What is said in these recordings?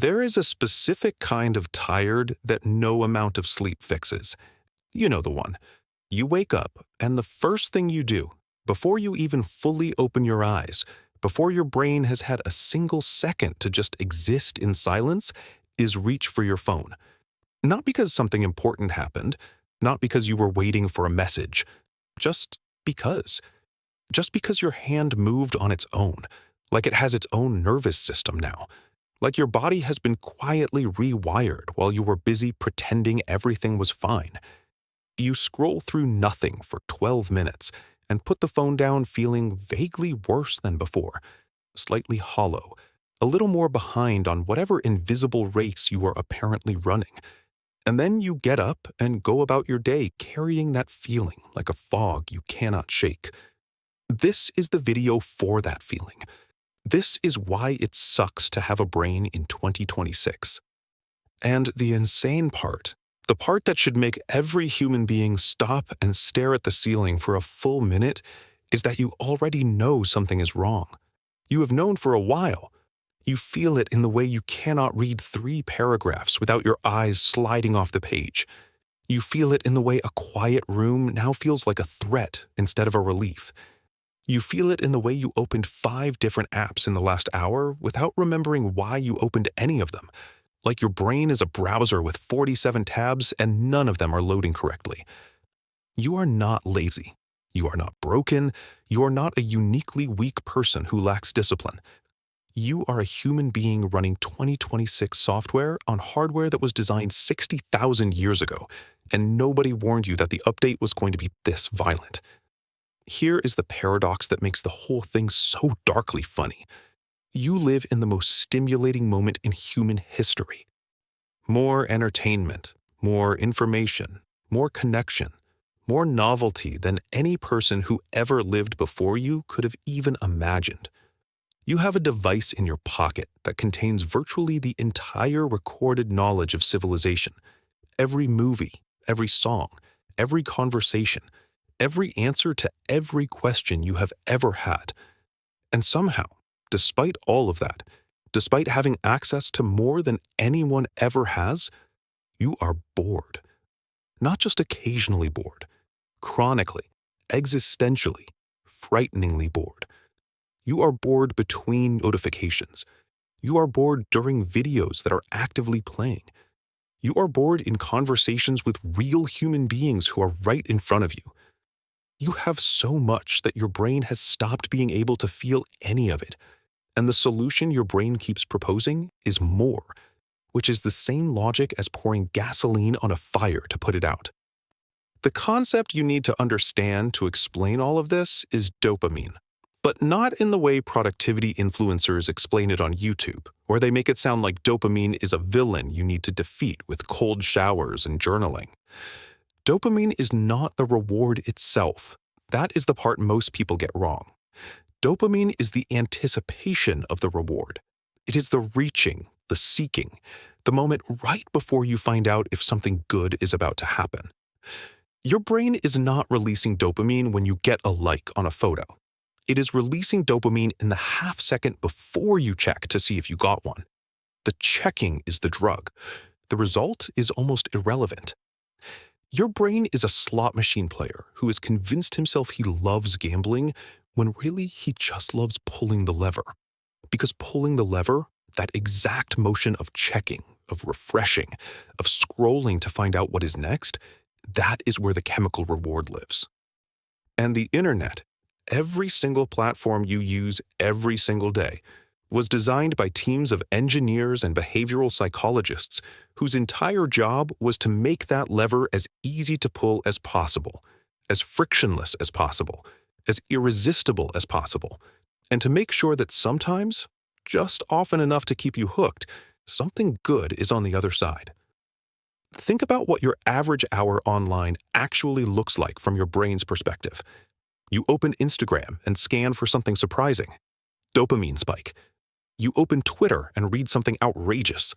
There is a specific kind of tired that no amount of sleep fixes. You know the one. You wake up, and the first thing you do, before you even fully open your eyes, before your brain has had a single second to just exist in silence, is reach for your phone. Not because something important happened, not because you were waiting for a message, just because. Just because your hand moved on its own, like it has its own nervous system now. Like your body has been quietly rewired while you were busy pretending everything was fine. You scroll through nothing for 12 minutes and put the phone down feeling vaguely worse than before, slightly hollow, a little more behind on whatever invisible race you are apparently running. And then you get up and go about your day carrying that feeling like a fog you cannot shake. This is the video for that feeling. This is why it sucks to have a brain in 2026. And the insane part, the part that should make every human being stop and stare at the ceiling for a full minute, is that you already know something is wrong. You have known for a while. You feel it in the way you cannot read 3 paragraphs without your eyes sliding off the page. You feel it in the way a quiet room now feels like a threat instead of a relief. You feel it in the way you opened 5 different apps in the last hour without remembering why you opened any of them. Like your brain is a browser with 47 tabs and none of them are loading correctly. You are not lazy. You are not broken. You are not a uniquely weak person who lacks discipline. You are a human being running 2026 software on hardware that was designed 60,000 years ago, and nobody warned you that the update was going to be this violent. Here is the paradox that makes the whole thing so darkly funny. You live in the most stimulating moment in human history. More entertainment, more information, more connection, more novelty than any person who ever lived before you could have even imagined. You have a device in your pocket that contains virtually the entire recorded knowledge of civilization. Every movie, every song, every conversation, every answer to every question you have ever had. And somehow, despite all of that, despite having access to more than anyone ever has, you are bored. Not just occasionally bored, chronically, existentially, frighteningly bored. You are bored between notifications. You are bored during videos that are actively playing. You are bored in conversations with real human beings who are right in front of you. You have so much that your brain has stopped being able to feel any of it. And the solution your brain keeps proposing is more, which is the same logic as pouring gasoline on a fire to put it out. The concept you need to understand to explain all of this is dopamine, but not in the way productivity influencers explain it on YouTube, where they make it sound like dopamine is a villain you need to defeat with cold showers and journaling. Dopamine is not the reward itself. That is the part most people get wrong. Dopamine is the anticipation of the reward. It is the reaching, the seeking, the moment right before you find out if something good is about to happen. Your brain is not releasing dopamine when you get a like on a photo. It is releasing dopamine in the half second before you check to see if you got one. The checking is the drug. The result is almost irrelevant. Your brain is a slot machine player who has convinced himself he loves gambling when really he just loves pulling the lever. Because pulling the lever, that exact motion of checking, of refreshing, of scrolling to find out what is next, that is where the chemical reward lives. And the internet, every single platform you use every single day, was designed by teams of engineers and behavioral psychologists whose entire job was to make that lever as easy to pull as possible, as frictionless as possible, as irresistible as possible, and to make sure that sometimes, just often enough to keep you hooked, something good is on the other side. Think about what your average hour online actually looks like from your brain's perspective. You open Instagram and scan for something surprising. Dopamine spike. You open Twitter and read something outrageous.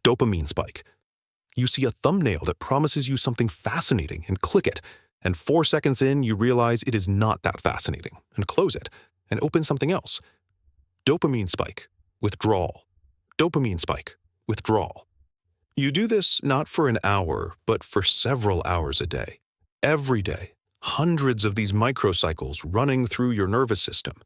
Dopamine spike. You see a thumbnail that promises you something fascinating and click it, and 4 seconds in you realize it is not that fascinating and close it and open something else. Dopamine spike. Withdrawal. Dopamine spike. withdrawal. You do this not for an hour, but for several hours a day. Every day, hundreds of these microcycles running through your nervous system,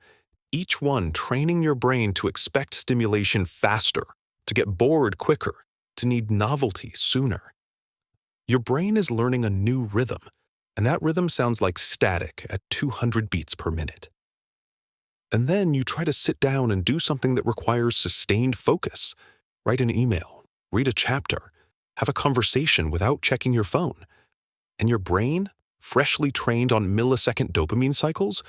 each one training your brain to expect stimulation faster, to get bored quicker, to need novelty sooner. Your brain is learning a new rhythm, and that rhythm sounds like static at 200 beats per minute. And then you try to sit down and do something that requires sustained focus. Write an email, read a chapter, have a conversation without checking your phone. And your brain, freshly trained on millisecond dopamine cycles,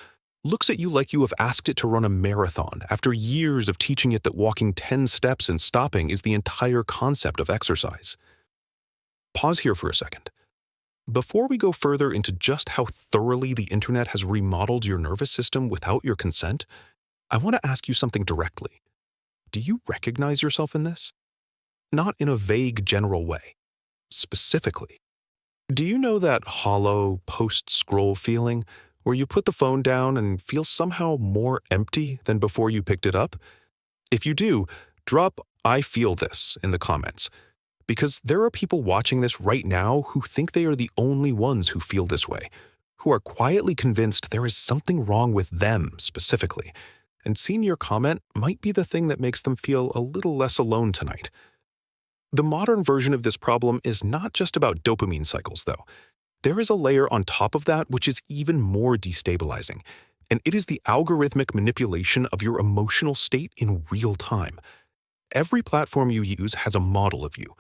looks at you like you have asked it to run a marathon after years of teaching it that walking 10 steps and stopping is the entire concept of exercise. Pause here for a second. Before we go further into just how thoroughly the internet has remodeled your nervous system without your consent, I want to ask you something directly. Do you recognize yourself in this? Not in a vague general way. Specifically, do you know that hollow post-scroll feeling where you put the phone down and feel somehow more empty than before you picked it up? If you do, drop "I feel this" in the comments. Because there are people watching this right now who think they are the only ones who feel this way, who are quietly convinced there is something wrong with them specifically, and seeing your comment might be the thing that makes them feel a little less alone tonight. The modern version of this problem is not just about dopamine cycles, though. There is a layer on top of that which is even more destabilizing, and it is the algorithmic manipulation of your emotional state in real time. Every platform you use has a model of you.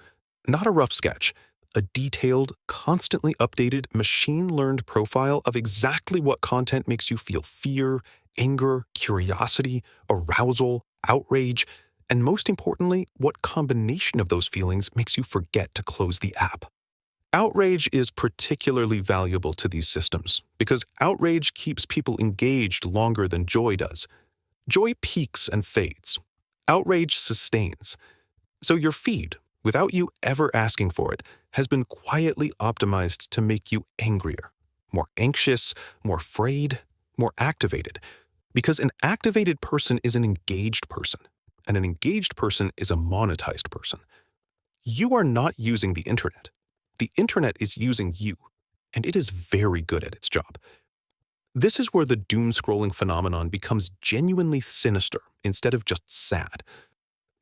Not a rough sketch, a detailed, constantly updated, machine-learned profile of exactly what content makes you feel fear, anger, curiosity, arousal, outrage, and most importantly, what combination of those feelings makes you forget to close the app. Outrage is particularly valuable to these systems because outrage keeps people engaged longer than joy does. Joy peaks and fades. Outrage sustains. So your feed, without you ever asking for it, has been quietly optimized to make you angrier, more anxious, more afraid, more activated. Because an activated person is an engaged person, and an engaged person is a monetized person. You are not using the internet. The internet is using you, and it is very good at its job. This is where the doom-scrolling phenomenon becomes genuinely sinister instead of just sad.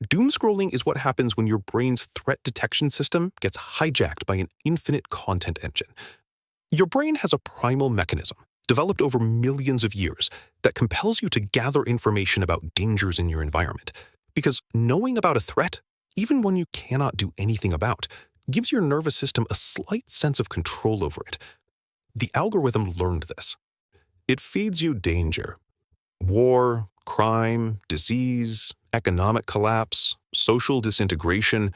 Doom scrolling is what happens when your brain's threat detection system gets hijacked by an infinite content engine. Your brain has a primal mechanism, developed over millions of years, that compels you to gather information about dangers in your environment. Because knowing about a threat, even one you cannot do anything about, gives your nervous system a slight sense of control over it. The algorithm learned this. It feeds you danger. War, crime, disease, economic collapse, social disintegration,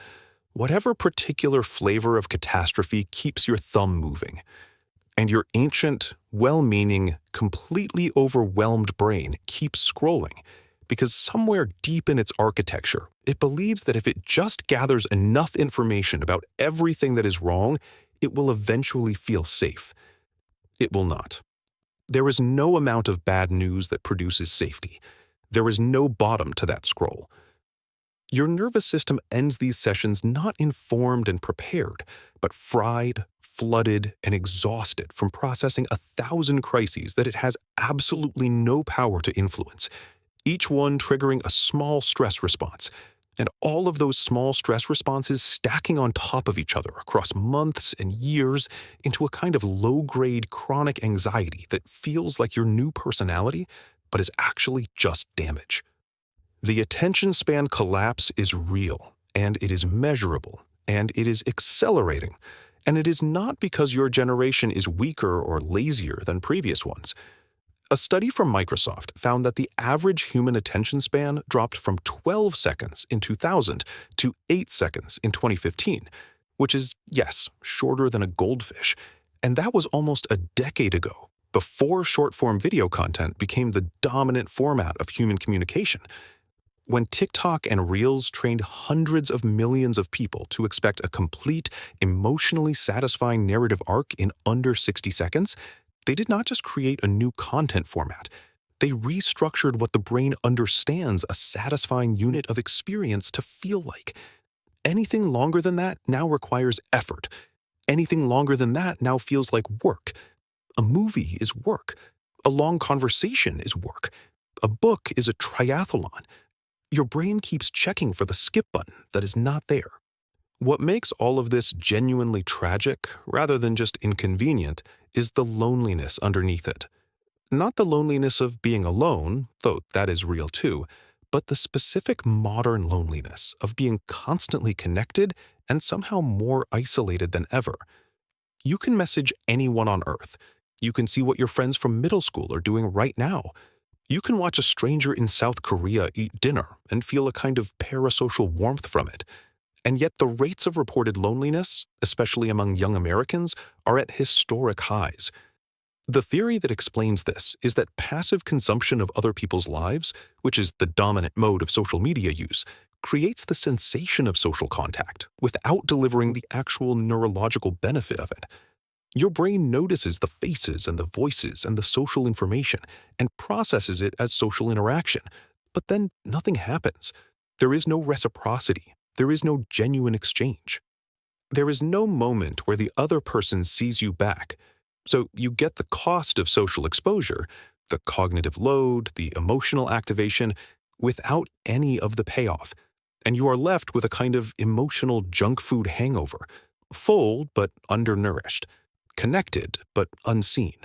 whatever particular flavor of catastrophe keeps your thumb moving. And your ancient, well-meaning, completely overwhelmed brain keeps scrolling because somewhere deep in its architecture, it believes that if it just gathers enough information about everything that is wrong, it will eventually feel safe. It will not. There is no amount of bad news that produces safety. There is no bottom to that scroll. Your nervous system ends these sessions not informed and prepared, but fried, flooded, and exhausted from processing 1,000 crises that it has absolutely no power to influence, each one triggering a small stress response, and all of those small stress responses stacking on top of each other across months and years into a kind of low-grade chronic anxiety that feels like your new personality, but is actually just damage. The attention span collapse is real, and it is measurable, and it is accelerating, and it is not because your generation is weaker or lazier than previous ones. A study from Microsoft found that the average human attention span dropped from 12 seconds in 2000 to 8 seconds in 2015, which is, yes, shorter than a goldfish, and that was almost a decade ago, before short-form video content became the dominant format of human communication. When TikTok and Reels trained hundreds of millions of people to expect a complete, emotionally satisfying narrative arc in under 60 seconds, they did not just create a new content format. They restructured what the brain understands a satisfying unit of experience to feel like. Anything longer than that now requires effort. Anything longer than that now feels like work. A movie is work. A long conversation is work. A book is a triathlon. Your brain keeps checking for the skip button that is not there. What makes all of this genuinely tragic, rather than just inconvenient, is the loneliness underneath it. Not the loneliness of being alone, though that is real too, but the specific modern loneliness of being constantly connected and somehow more isolated than ever. You can message anyone on Earth. You can see what your friends from middle school are doing right now. You can watch a stranger in South Korea eat dinner and feel a kind of parasocial warmth from it. And yet the rates of reported loneliness, especially among young Americans, are at historic highs. The theory that explains this is that passive consumption of other people's lives, which is the dominant mode of social media use, creates the sensation of social contact without delivering the actual neurological benefit of it. Your brain notices the faces and the voices and the social information and processes it as social interaction, but then nothing happens. There is no reciprocity. There is no genuine exchange. There is no moment where the other person sees you back. So you get the cost of social exposure, the cognitive load, the emotional activation, without any of the payoff. And you are left with a kind of emotional junk food hangover, full but undernourished, connected but unseen.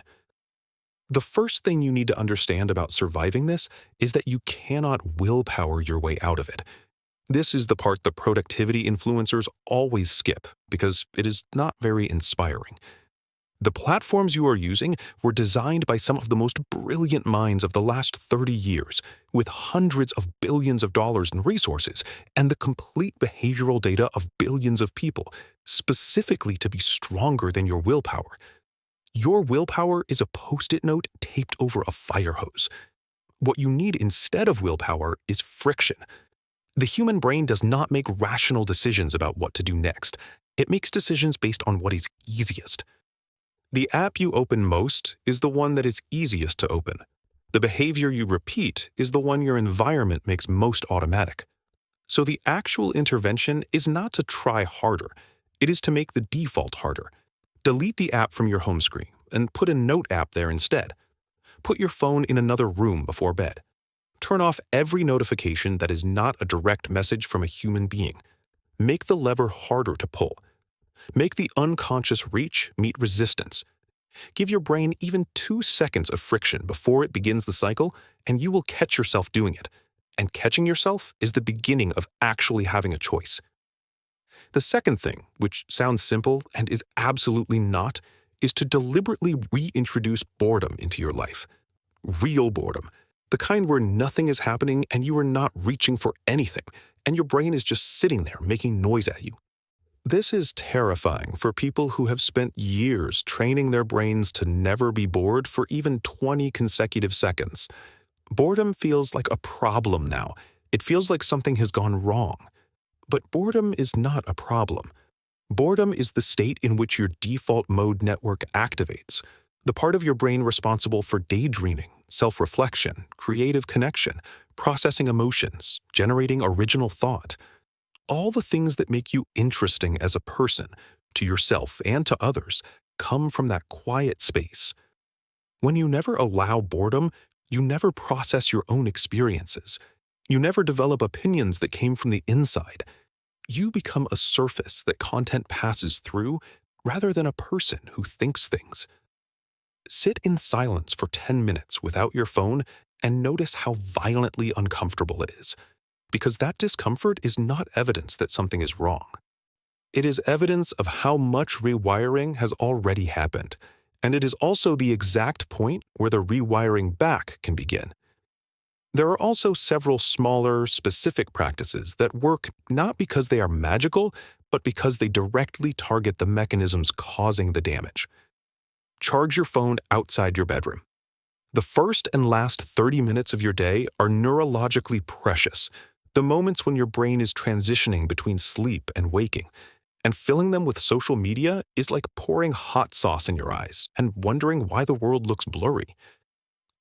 The first thing you need to understand about surviving this is that you cannot willpower your way out of it. This is the part the productivity influencers always skip because it is not very inspiring. The platforms you are using were designed by some of the most brilliant minds of the last 30 years, with hundreds of billions of dollars in resources and the complete behavioral data of billions of people, specifically to be stronger than your willpower. Your willpower is a post-it note taped over a fire hose. What you need instead of willpower is friction. The human brain does not make rational decisions about what to do next. It makes decisions based on what is easiest. The app you open most is the one that is easiest to open. The behavior you repeat is the one your environment makes most automatic. So the actual intervention is not to try harder. It is to make the default harder. Delete the app from your home screen and put a note app there instead. Put your phone in another room before bed. Turn off every notification that is not a direct message from a human being. Make the lever harder to pull. Make the unconscious reach meet resistance. Give your brain even 2 seconds of friction before it begins the cycle, and you will catch yourself doing it. And catching yourself is the beginning of actually having a choice. The second thing, which sounds simple and is absolutely not, is to deliberately reintroduce boredom into your life. Real boredom. The kind where nothing is happening and you are not reaching for anything, and your brain is just sitting there making noise at you. This is terrifying for people who have spent years training their brains to never be bored for even 20 consecutive seconds. Boredom feels like a problem now. It feels like something has gone wrong. But boredom is not a problem. Boredom is the state in which your default mode network activates, the part of your brain responsible for daydreaming, self-reflection, creative connection, processing emotions, generating original thought. All the things that make you interesting as a person, to yourself and to others, come from that quiet space. When you never allow boredom, you never process your own experiences. You never develop opinions that came from the inside. You become a surface that content passes through rather than a person who thinks things. Sit in silence for 10 minutes without your phone and notice how violently uncomfortable it is. Because that discomfort is not evidence that something is wrong. It is evidence of how much rewiring has already happened, and it is also the exact point where the rewiring back can begin. There are also several smaller, specific practices that work not because they are magical, but because they directly target the mechanisms causing the damage. Charge your phone outside your bedroom. The first and last 30 minutes of your day are neurologically precious, the moments when your brain is transitioning between sleep and waking, and filling them with social media is like pouring hot sauce in your eyes and wondering why the world looks blurry.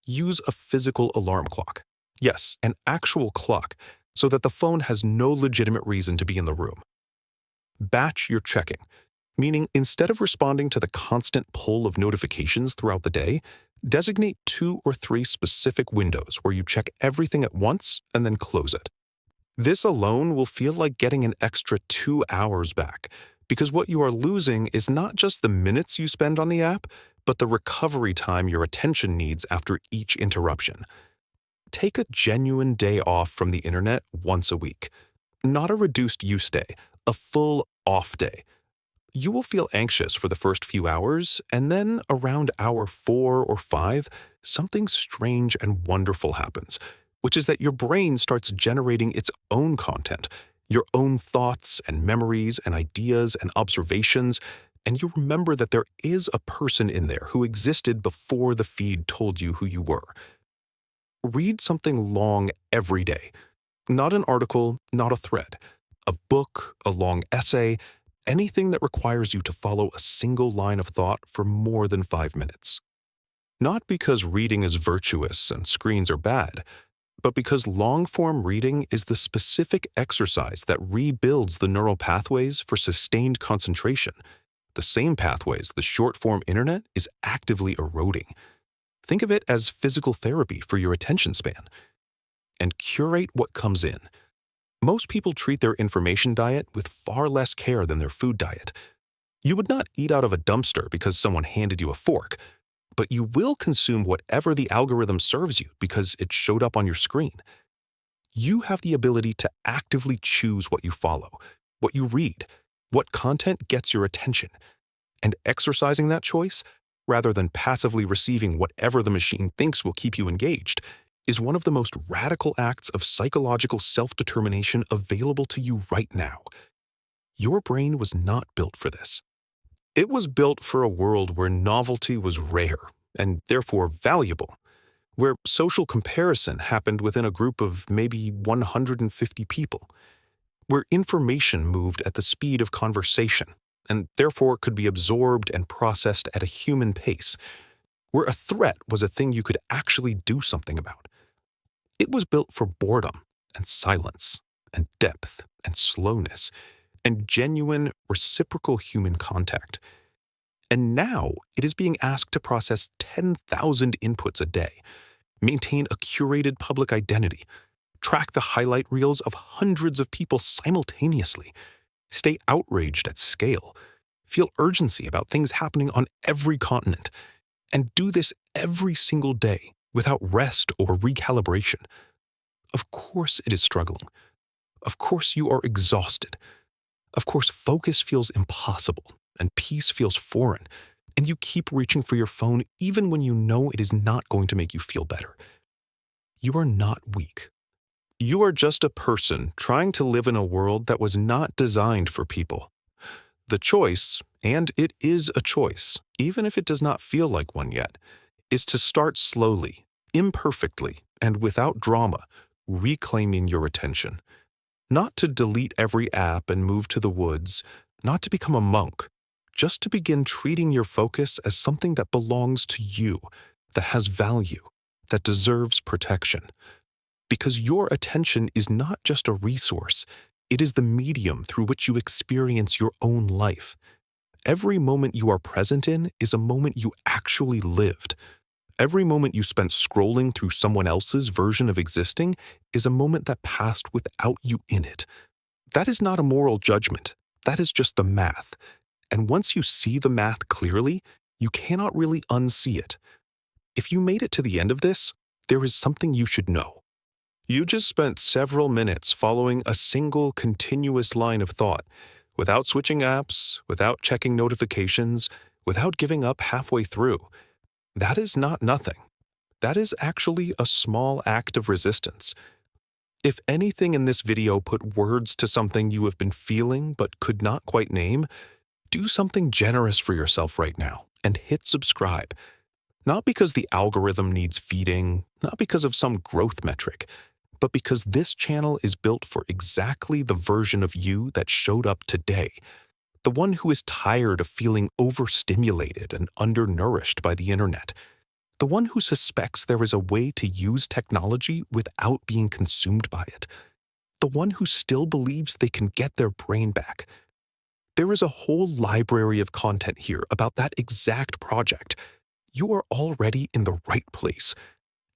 Use a physical alarm clock. Yes, an actual clock, so that the phone has no legitimate reason to be in the room. Batch your checking, meaning instead of responding to the constant pull of notifications throughout the day, designate 2 or 3 specific windows where you check everything at once and then close it. This alone will feel like getting an extra 2 hours back, because what you are losing is not just the minutes you spend on the app, but the recovery time your attention needs after each interruption. Take a genuine day off from the internet once a week. Not a reduced use day, a full off day. You will feel anxious for the first few hours, and then around hour 4 or 5, something strange and wonderful happens, which is that your brain starts generating its own content, your own thoughts and memories and ideas and observations, and you remember that there is a person in there who existed before the feed told you who you were. Read something long every day. Not an article, not a thread. A book, a long essay, anything that requires you to follow a single line of thought for more than 5 minutes. Not because reading is virtuous and screens are bad, but because long-form reading is the specific exercise that rebuilds the neural pathways for sustained concentration, the same pathways the short-form internet is actively eroding. Think of it as physical therapy for your attention span. And curate what comes in. Most people treat their information diet with far less care than their food diet. You would not eat out of a dumpster because someone handed you a fork, but you will consume whatever the algorithm serves you because it showed up on your screen. You have the ability to actively choose what you follow, what you read, what content gets your attention, and exercising that choice, rather than passively receiving whatever the machine thinks will keep you engaged, is one of the most radical acts of psychological self-determination available to you right now. Your brain was not built for this. It was built for a world where novelty was rare and therefore valuable, where social comparison happened within a group of maybe 150 people, where information moved at the speed of conversation and therefore could be absorbed and processed at a human pace, where a threat was a thing you could actually do something about. It was built for boredom and silence and depth and slowness and genuine reciprocal human contact. And now it is being asked to process 10,000 inputs a day, maintain a curated public identity, track the highlight reels of hundreds of people simultaneously, stay outraged at scale, feel urgency about things happening on every continent, and do this every single day without rest or recalibration. Of course it is struggling. Of course you are exhausted. Of course focus feels impossible and peace feels foreign, and you keep reaching for your phone even when you know it is not going to make you feel better. You are not weak. You are just a person trying to live in a world that was not designed for people. The choice, and it is a choice, even if it does not feel like one yet, is to start slowly, imperfectly, and without drama, reclaiming your attention. Not to delete every app and move to the woods, not to become a monk, just to begin treating your focus as something that belongs to you, that has value, that deserves protection. Because your attention is not just a resource, it is the medium through which you experience your own life. Every moment you are present in is a moment you actually lived. Every moment you spent scrolling through someone else's version of existing is a moment that passed without you in it. That is not a moral judgment. That is just the math. And once you see the math clearly, you cannot really unsee it. If you made it to the end of this, there is something you should know. You just spent several minutes following a single continuous line of thought, without switching apps, without checking notifications, without giving up halfway through. That is not nothing. That is actually a small act of resistance. If anything in this video put words to something you have been feeling but could not quite name, do something generous for yourself right now and hit subscribe. Not because the algorithm needs feeding, not because of some growth metric, but because this channel is built for exactly the version of you that showed up today. The one who is tired of feeling overstimulated and undernourished by the internet. The one who suspects there is a way to use technology without being consumed by it. The one who still believes they can get their brain back. There is a whole library of content here about that exact project. You are already in the right place.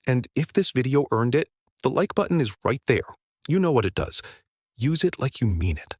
And if this video earned it, the like button is right there. You know what it does. Use it like you mean it.